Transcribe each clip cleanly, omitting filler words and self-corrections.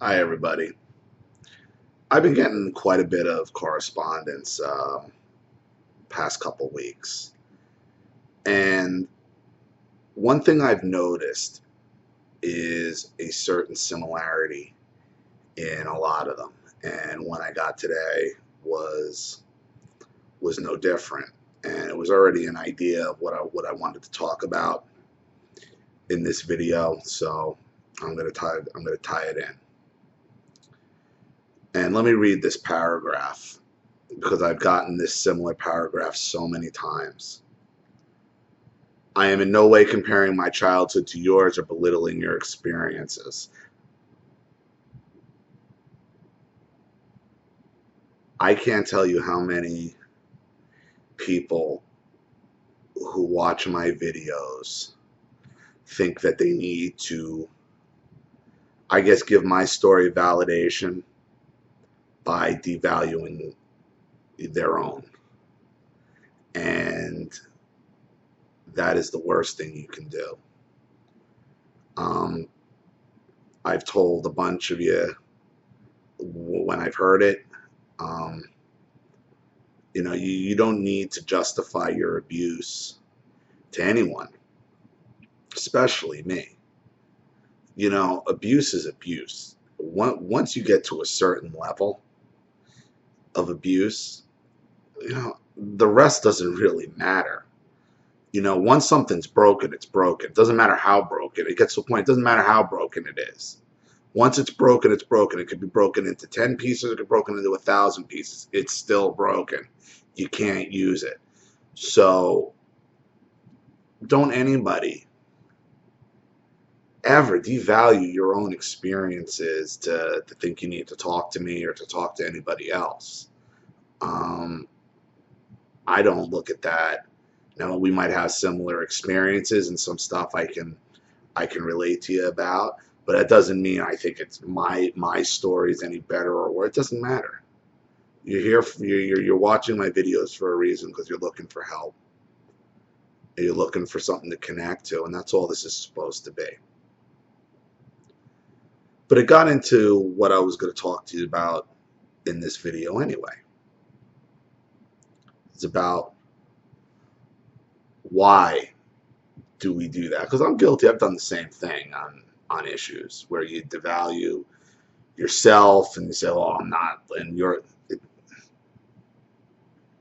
Hi, everybody. I've been getting quite a bit of correspondence past couple weeks. And one thing I've noticed is a certain similarity in a lot of them. And one I got today was no different. And it was already an idea of what I wanted to talk about in this video. So I'm gonna tie it in. And let me read this paragraph because I've gotten this similar paragraph so many times. I am in no way comparing my childhood to yours or belittling your experiences. I can't tell you how many people who watch my videos think that they need to, I guess, give my story validation by devaluing their own. And that is the worst thing you can do. I've told a bunch of you when I've heard it, you don't need to justify your abuse to anyone, especially me. Abuse is abuse. Once you get to a certain level of abuse, the rest doesn't really matter. Once something's broken, it's broken. It doesn't matter how broken. It gets to a point, it doesn't matter how broken it is. Once it's broken, it's broken. It could be broken into 10 pieces, it could be broken into 1,000 pieces. It's still broken. You can't use it. So don't anybody ever devalue your own experiences to think you need to talk to me or to talk to anybody else. I don't look at that. Now, we might have similar experiences and some stuff I can relate to you about, but that doesn't mean I think it's my story is any better or worse. It doesn't matter. You're watching my videos for a reason, because you're looking for help. You're looking for something to connect to, and that's all this is supposed to be. But it got into what I was going to talk to you about in this video anyway. It's about why do we do that? Because I'm guilty. I've done the same thing on issues where you devalue yourself and you say, "Oh, I'm not," and you're.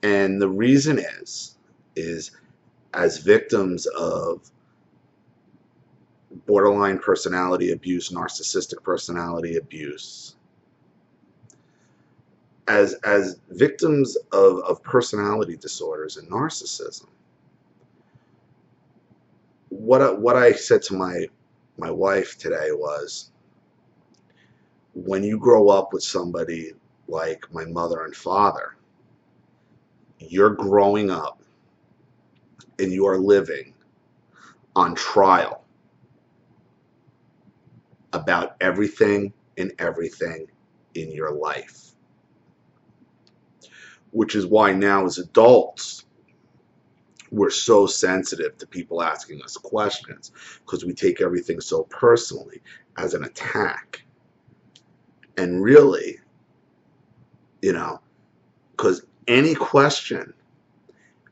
And the reason is as victims of borderline personality abuse, narcissistic personality abuse, as victims of personality disorders and narcissism, what I said to my wife today was, when you grow up with somebody like my mother and father, you're growing up and you are living on trial about everything and everything in your life. Which is why now as adults, we're so sensitive to people asking us questions, because we take everything so personally as an attack. And really, because any question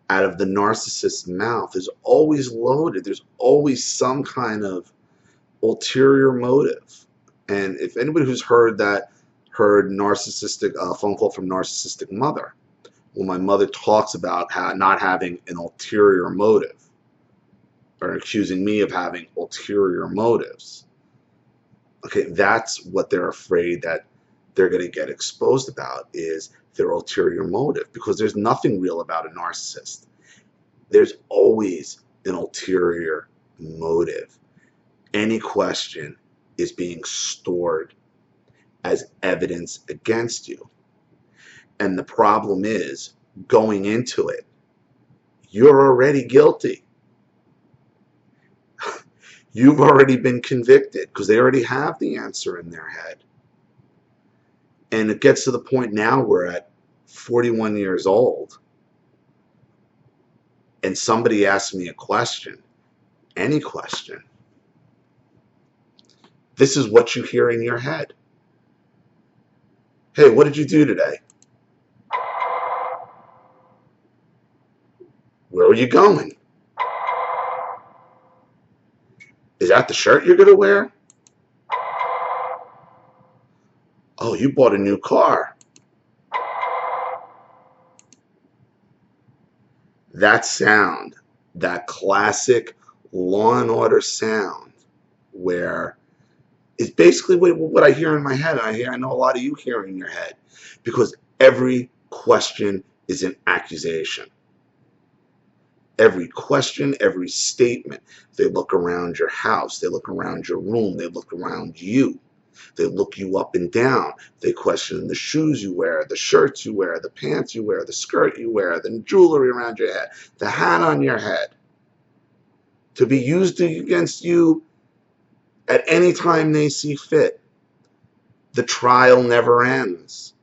out of the narcissist's mouth is always loaded. There's always some kind of ulterior motive. And if anybody who's heard narcissistic phone call from narcissistic mother, well, my mother talks about not having an ulterior motive, or accusing me of having ulterior motives. Okay, that's what they're afraid that they're going to get exposed about, is their ulterior motive, because there's nothing real about a narcissist. There's always an ulterior motive. Any question is being stored as evidence against you. And the problem is, going into it, you're already guilty. You've already been convicted, because they already have the answer in their head. And it gets to the point now we're at 41 years old, and somebody asks me a question, any question, this is what you hear in your head. Hey, what did you do today? Where are you going? Is that the shirt you're going to wear? Oh, you bought a new car. That sound, that classic Law and Order sound, where is basically what I hear in my head. I know a lot of you hear in your head, because every question is an accusation. Every question, every statement. They look around your house, they look around your room, they look around you. They look you up and down. They question the shoes you wear, the shirts you wear, the pants you wear, the skirt you wear, the jewelry around your head, the hat on your head, to be used against you at any time they see fit. The trial never ends.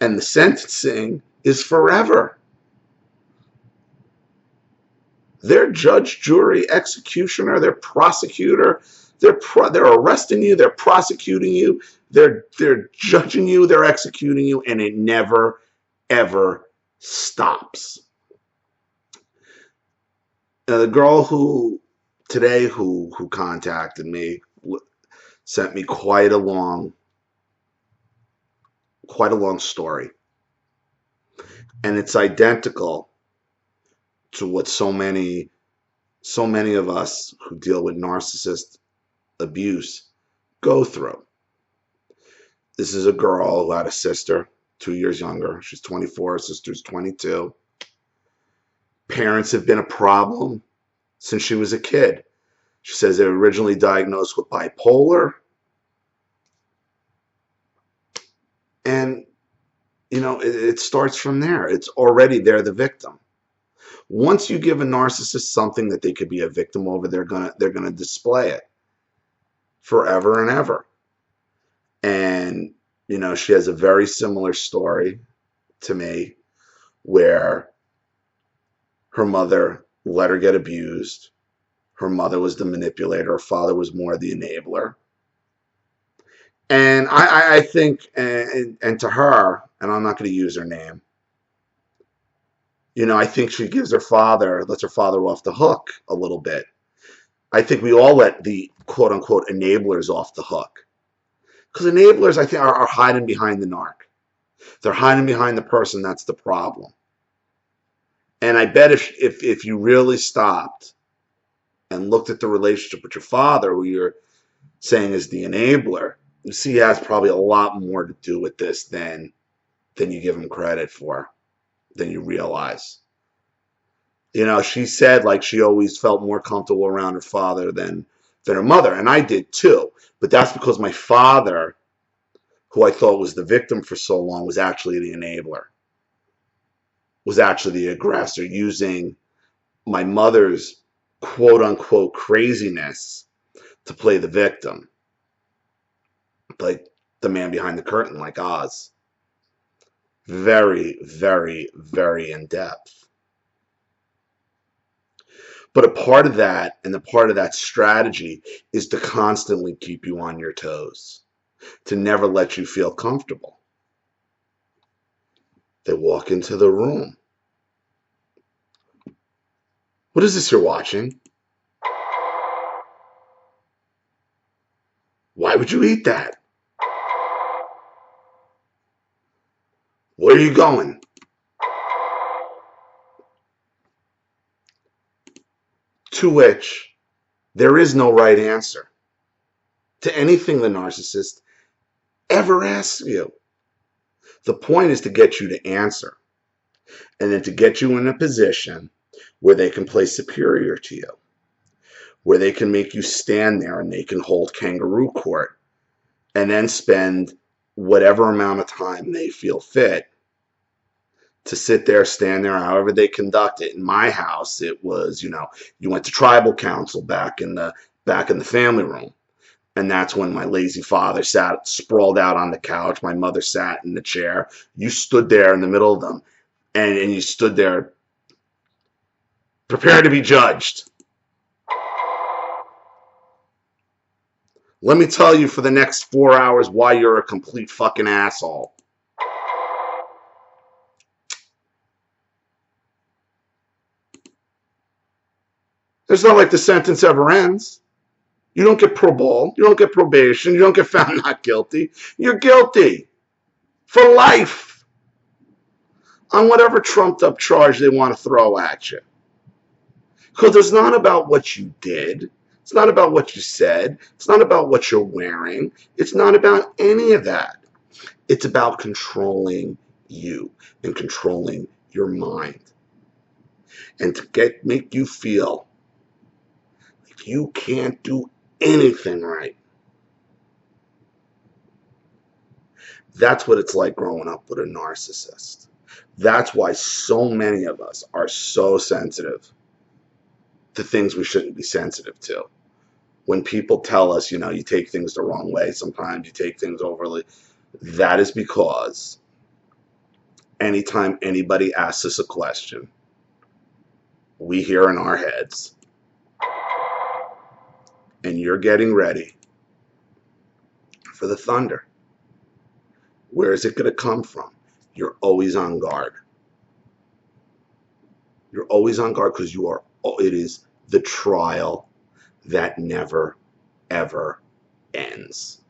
And the sentencing is forever. Their judge, jury, executioner, their prosecutor, they're arresting you, they're prosecuting you, they're judging you, they're executing you, and it never, ever stops. Now, the girl who contacted me sent me quite a long story, and it's identical to what so many of us who deal with narcissist abuse go through. This is a girl who had a sister 2 years younger. She's 24, her sister's 22. Parents have been a problem since she was a kid. She says they were originally diagnosed with bipolar. And, it starts from there. It's already they're the victim. Once you give a narcissist something that they could be a victim over, they're gonna display it forever and ever. And, she has a very similar story to me, where her mother let her get abused. Her mother was the manipulator. Her father was more the enabler. And I think, and to her, and I'm not going to use her name, I think she lets her father off the hook a little bit. I think we all let the quote unquote enablers off the hook. Because enablers, I think, are hiding behind the narc. They're hiding behind the person that's the problem. And I bet if you really stopped and looked at the relationship with your father, who you're saying is the enabler, you see he has probably a lot more to do with this than you give him credit for, than you realize. She said like she always felt more comfortable around her father than her mother, and I did too. But that's because my father, who I thought was the victim for so long, was actually the enabler, was actually the aggressor, using my mother's quote unquote craziness to play the victim, like the man behind the curtain, like Oz. Very, very, very in depth. But a part of that, and the part of that strategy, is to constantly keep you on your toes, to never let you feel comfortable. They walk into the room. What is this you're watching? Why would you eat that? Where are you going? To which there is no right answer to anything the narcissist ever asks you. The point is to get you to answer, and then to get you in a position where they can play superior to you, where they can make you stand there and they can hold kangaroo court, and then spend whatever amount of time they feel fit to sit there, stand there, however they conduct it. In my house, it was, you went to tribal council back in the family room. And that's when my lazy father sat sprawled out on the couch. My mother sat in the chair. You stood there in the middle of them, and you stood there prepared to be judged. Let me tell you for the next 4 hours why you're a complete fucking asshole. It's not like the sentence ever ends. You don't get parole. You don't get probation. You don't get found not guilty. You're guilty for life on whatever trumped up charge they want to throw at you. Because it's not about what you did. It's not about what you said. It's not about what you're wearing. It's not about any of that. It's about controlling you and controlling your mind. And to make you feel like you can't do anything right. That's what it's like growing up with a narcissist. That's why so many of us are so sensitive to things we shouldn't be sensitive to. When people tell us, you take things the wrong way, sometimes you take things overly, that is because anytime anybody asks us a question, we hear in our heads, and you're getting ready for the thunder. Where is it going to come from? You're always on guard. You're always on guard because it is the trial that never, ever ends.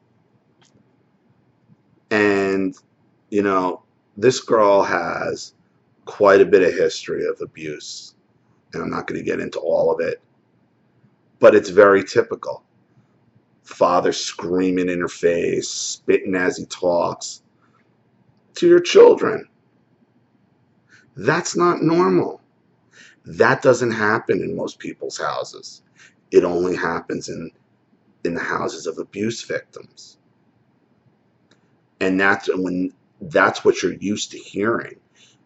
And, this girl has quite a bit of history of abuse. And I'm not going to get into all of it. But it's very typical. Father screaming in her face, spitting as he talks to your children. That's not normal. That doesn't happen in most people's houses. It only happens in the houses of abuse victims. And that's what you're used to hearing,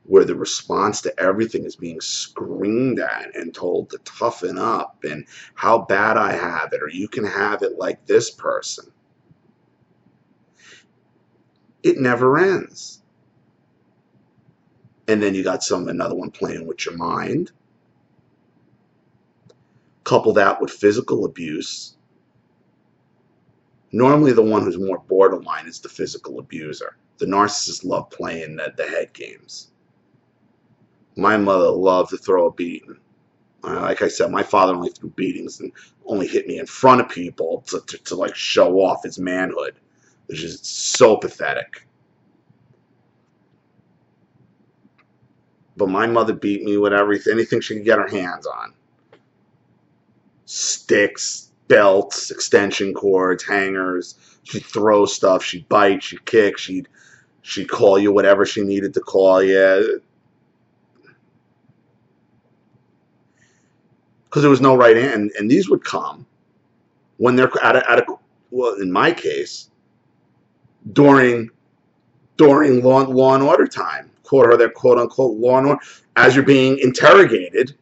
where the response to everything is being screamed at and told to toughen up and how bad I have it, or you can have it like this person. It never ends. And then you got another one playing with your mind. Couple that with physical abuse. Normally the one who's more borderline is the physical abuser. The narcissists love playing the head games. My mother loved to throw a beating. Like I said, my father only threw beatings and only hit me in front of people to like show off his manhood, which is so pathetic. But my mother beat me with anything she could get her hands on. Sticks, belts, extension cords, hangers. She'd throw stuff, she'd bite, she'd kick, she'd call you whatever she needed to call you. Because there was no right answer. And these would come when they're well, in my case, during law and order time. Their quote unquote law and order, as you're being interrogated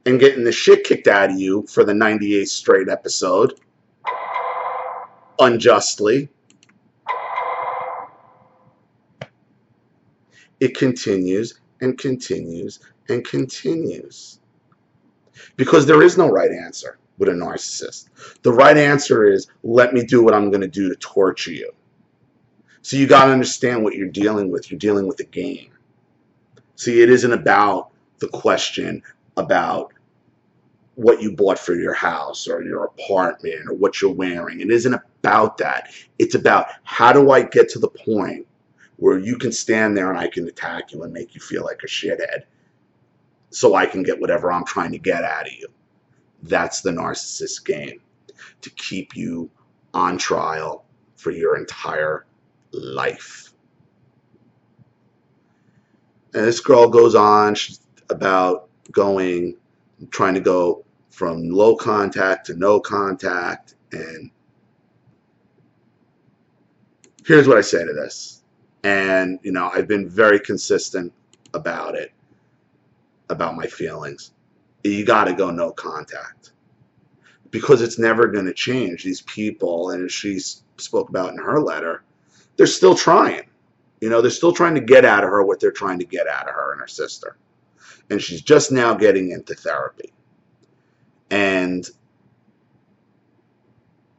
and getting the shit kicked out of you for the 98th straight episode, unjustly. It continues and continues and continues. Because there is no right answer with a narcissist. The right answer is, let me do what I'm going to do to torture you. So you got to understand what you're dealing with. You're dealing with a game. See, it isn't about the question about what you bought for your house or your apartment or what you're wearing. It isn't about that. It's about, how do I get to the point where you can stand there and I can attack you and make you feel like a shithead so I can get whatever I'm trying to get out of you. That's the narcissist game, to keep you on trial for your entire life. And this girl goes on about trying to go from low contact to no contact. And here's what I say to this. And, I've been very consistent about it, about my feelings. You got to go no contact. Because it's never going to change. These people, and she spoke about in her letter, they're still trying. They're still trying to get out of her what they're trying to get out of her and her sister. And she's just now getting into therapy. and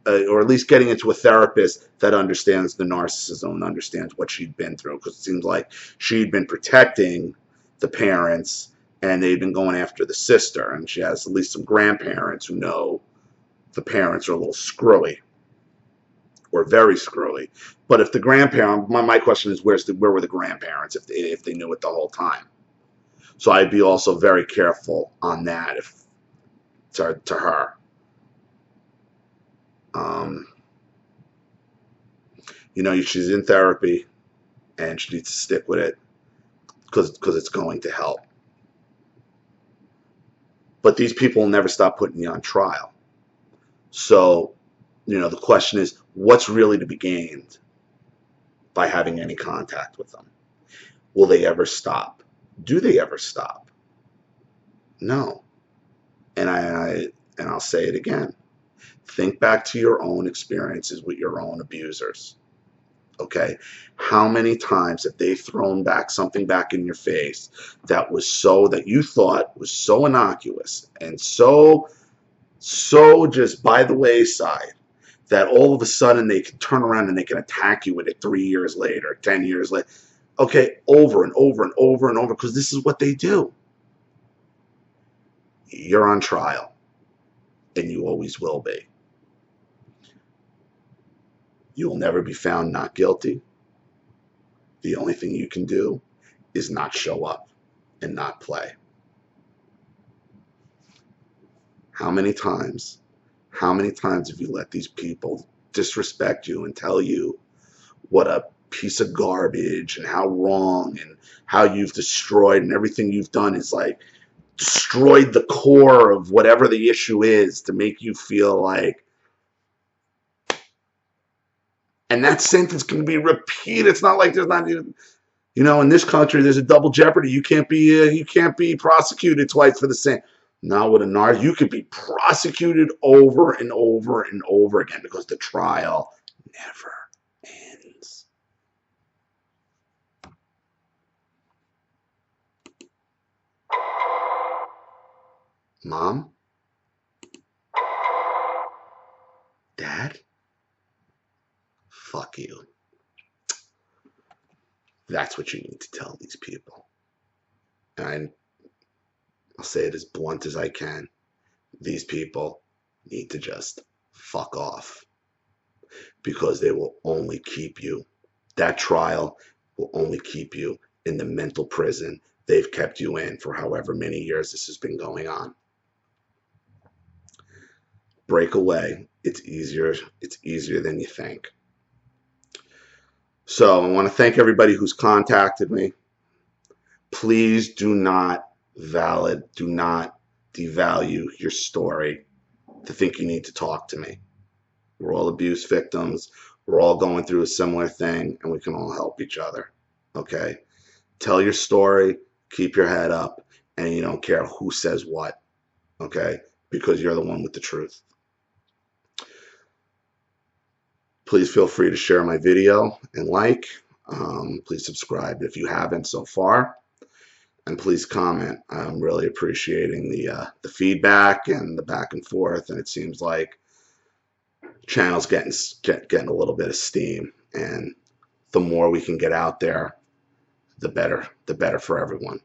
or at least getting into a therapist that understands the narcissism and understands what she'd been through, because it seems like she'd been protecting the parents and they'd been going after the sister, and she has at least some grandparents who know the parents are a little screwy or very screwy. But if the grandparent, my question is, where were the grandparents if they knew it the whole time? So I'd be also very careful on that if to her. She's in therapy and she needs to stick with it because it's going to help. But these people will never stop putting you on trial. So, the question is, what's really to be gained by having any contact with them? Will they ever stop? Do they ever stop? No. And I'll say it again. Think back to your own experiences with your own abusers. Okay? How many times have they thrown back something back in your face that you thought was so innocuous and so just by the wayside, that all of a sudden they can turn around and they can attack you with it 3 years later, 10 years later. Okay, over and over and over and over, because this is what they do. You're on trial, and you always will be. You will never be found not guilty. The only thing you can do is not show up and not play. How many times have you let these people disrespect you and tell you what a piece of garbage and how wrong and how you've destroyed, and everything you've done is like destroyed the core of whatever the issue is to make you feel like, and that sentence can be repeated. It's not like there's not even, in this country there's a double jeopardy. You can't be prosecuted twice for the same. Not with a narc. You could be prosecuted over and over and over again because the trial never ends. Mom? Dad? Fuck you. That's what you need to tell these people. And I'll say it as blunt as I can. These people need to just fuck off, because they will only keep you. That trial will only keep you in the mental prison they've kept you in for however many years this has been going on. Break away. It's easier than you think. So I want to thank everybody who's contacted me. Please do not devalue your story to think you need to talk to me. We're all abuse victims. We're all going through a similar thing, and we can all help each other. Okay? Tell your story, keep your head up, and you don't care who says what. Okay? Because you're the one with the truth. Please feel free to share my video and like. Please subscribe if you haven't so far. And please comment. I'm really appreciating the feedback and the back and forth. And it seems like channel's getting a little bit of steam. And the more we can get out there, the better for everyone.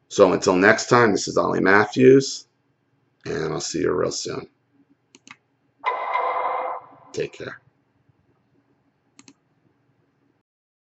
So until next time, this is Ollie Matthews, and I'll see you real soon. Take care.